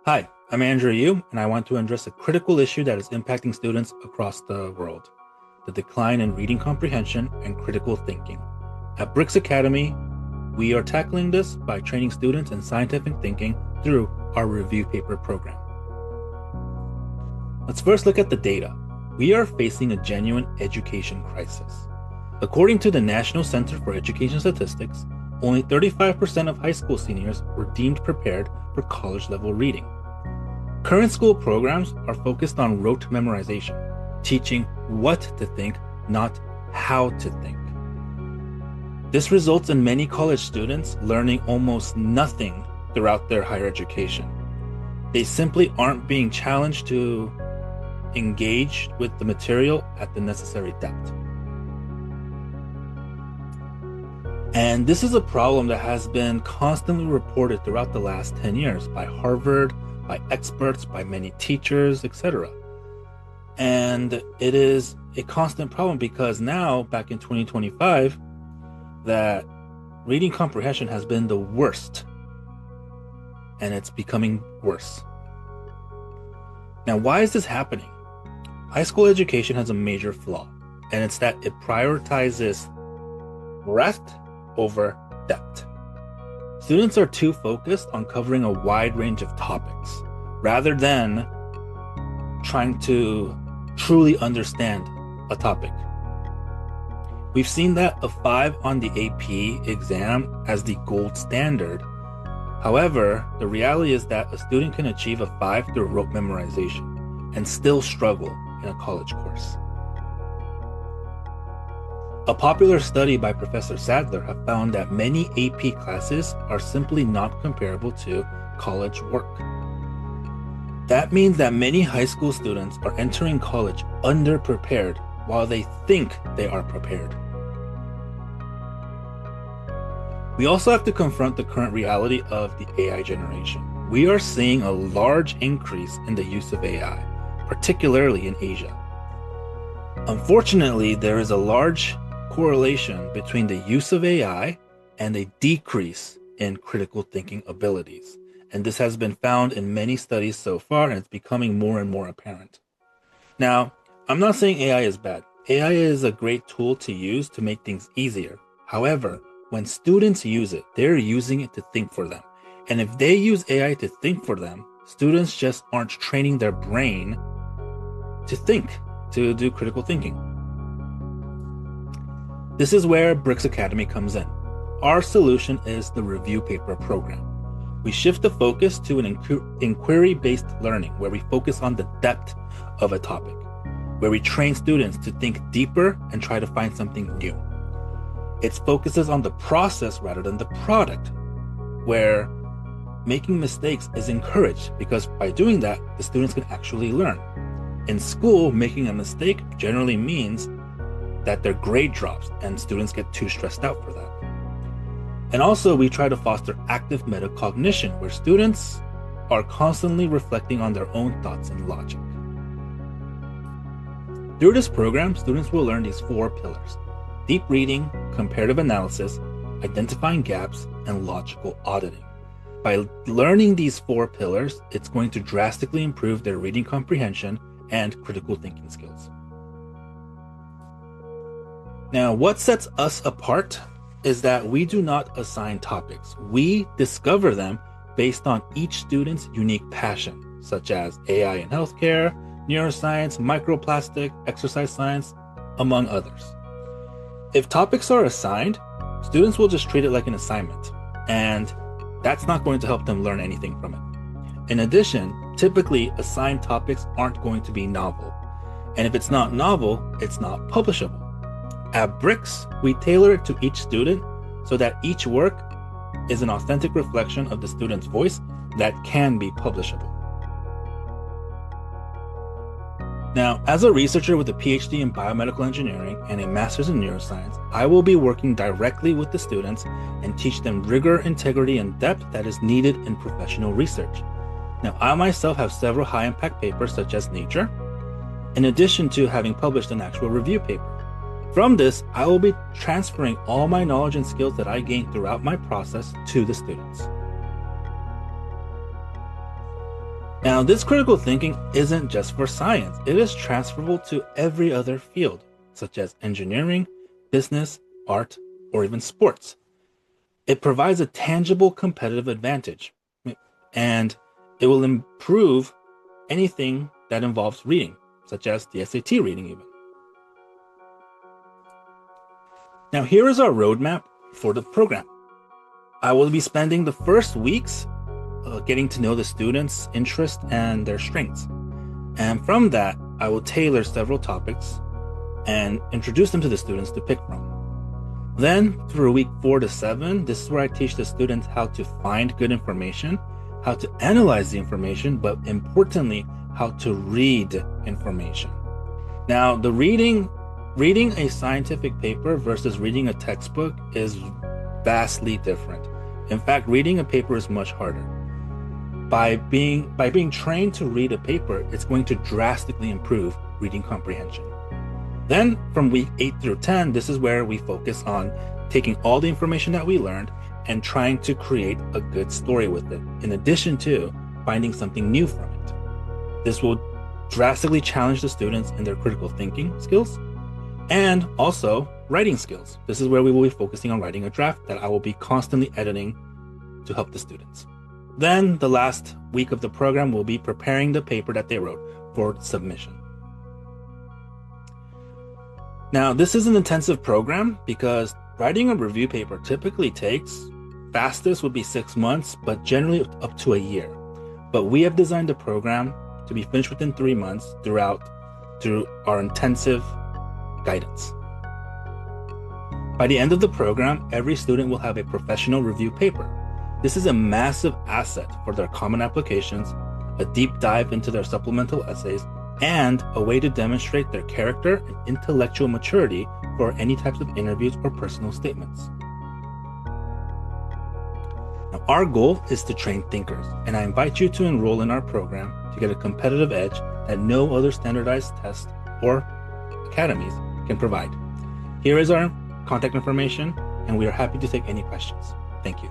Hi, I'm Andrew Yu, and I want to address a critical issue that is impacting students across the world: the decline in reading comprehension and critical thinking. At Brix Academy, we are tackling this by training students in scientific thinking through our review paper program. Let's first look at the data. We are facing a genuine education crisis. According to the National Center for Education Statistics, only 35% of high school seniors were deemed prepared for college-level reading. Current school programs are focused on rote memorization, teaching what to think, not how to think. This results in many college students learning almost nothing throughout their higher education. They simply aren't being challenged to engage with the material at the necessary depth. And this is a problem that has been constantly reported throughout the last 10 years by Harvard, by experts, by many teachers, etc. And it is a constant problem because now, back in 2025, that reading comprehension has been the worst, and it's becoming worse. Now, why is this happening? High school education has a major flaw, and it's that it prioritizes breadth over depth. Students are too focused on covering a wide range of topics rather than trying to truly understand a topic. We've seen that a 5 on the AP exam as the gold standard. However, the reality is that a student can achieve a 5 through rote memorization and still struggle in a college course. A popular study by Professor Sadler have found that many AP classes are simply not comparable to college work. That means that many high school students are entering college underprepared while they think they are prepared. We also have to confront the current reality of the AI generation. We are seeing a large increase in the use of AI, particularly in Asia. Unfortunately, there is a large correlation between the use of AI and a decrease in critical thinking abilities. And this has been found in many studies so far, and it's becoming more and more apparent. Now, I'm not saying AI is bad. AI is a great tool to use to make things easier. However, when students use it, they're using it to think for them. And if they use AI to think for them, students just aren't training their brain to think, to do critical thinking. This is where Brix Academy comes in. Our solution is the review paper program. We shift the focus to an inquiry-based learning where we focus on the depth of a topic, where we train students to think deeper and try to find something new. It focuses on the process rather than the product, where making mistakes is encouraged because by doing that, the students can actually learn. In school, making a mistake generally means that their grade drops and students get too stressed out for that. And also, we try to foster active metacognition where students are constantly reflecting on their own thoughts and logic. Through this program, students will learn these 4 pillars: deep reading, comparative analysis, identifying gaps, and logical auditing. By learning these 4 pillars, it's going to drastically improve their reading comprehension and critical thinking skills. Now, what sets us apart is that we do not assign topics. We discover them based on each student's unique passion, such as AI in healthcare, neuroscience, microplastic, exercise science, among others. If topics are assigned, students will just treat it like an assignment, and that's not going to help them learn anything from it. In addition, typically assigned topics aren't going to be novel, and if it's not novel, it's not publishable. At Brix, we tailor it to each student so that each work is an authentic reflection of the student's voice that can be publishable. Now, as a researcher with a PhD in Biomedical Engineering and a Master's in Neuroscience, I will be working directly with the students and teach them rigor, integrity, and depth that is needed in professional research. Now, I myself have several high-impact papers such as Nature, in addition to having published an actual review paper. From this, I will be transferring all my knowledge and skills that I gained throughout my process to the students. Now, this critical thinking isn't just for science. It is transferable to every other field, such as engineering, business, art, or even sports. It provides a tangible competitive advantage, and it will improve anything that involves reading, such as the SAT reading even. Now, here is our roadmap for the program. I will be spending the first weeks getting to know the students' interests and their strengths. And from that, I will tailor several topics and introduce them to the students to pick from. Then, through week 4 to 7, this is where I teach the students how to find good information, how to analyze the information, but importantly, how to read information. Now, the reading a scientific paper versus reading a textbook is vastly different. In fact, reading a paper is much harder. By being trained to read a paper, it's going to drastically improve reading comprehension. Then from week 8 through 10, this is where we focus on taking all the information that we learned and trying to create a good story with it, in addition to finding something new from it. This will drastically challenge the students in their critical thinking skills and also writing skills. This is where we will be focusing on writing a draft that I will be constantly editing to help the students. Then the last week of the program will be preparing the paper that they wrote for submission. Now, this is an intensive program because writing a review paper typically takes, fastest would be 6 months, but generally up to a year. But we have designed the program to be finished within 3 months through our intensive guidance. By the end of the program, every student will have a professional review paper. This is a massive asset for their common applications, a deep dive into their supplemental essays, and a way to demonstrate their character and intellectual maturity for any types of interviews or personal statements. Now, our goal is to train thinkers, and I invite you to enroll in our program to get a competitive edge that no other standardized test or academies can provide. Here is our contact information, and we are happy to take any questions. Thank you.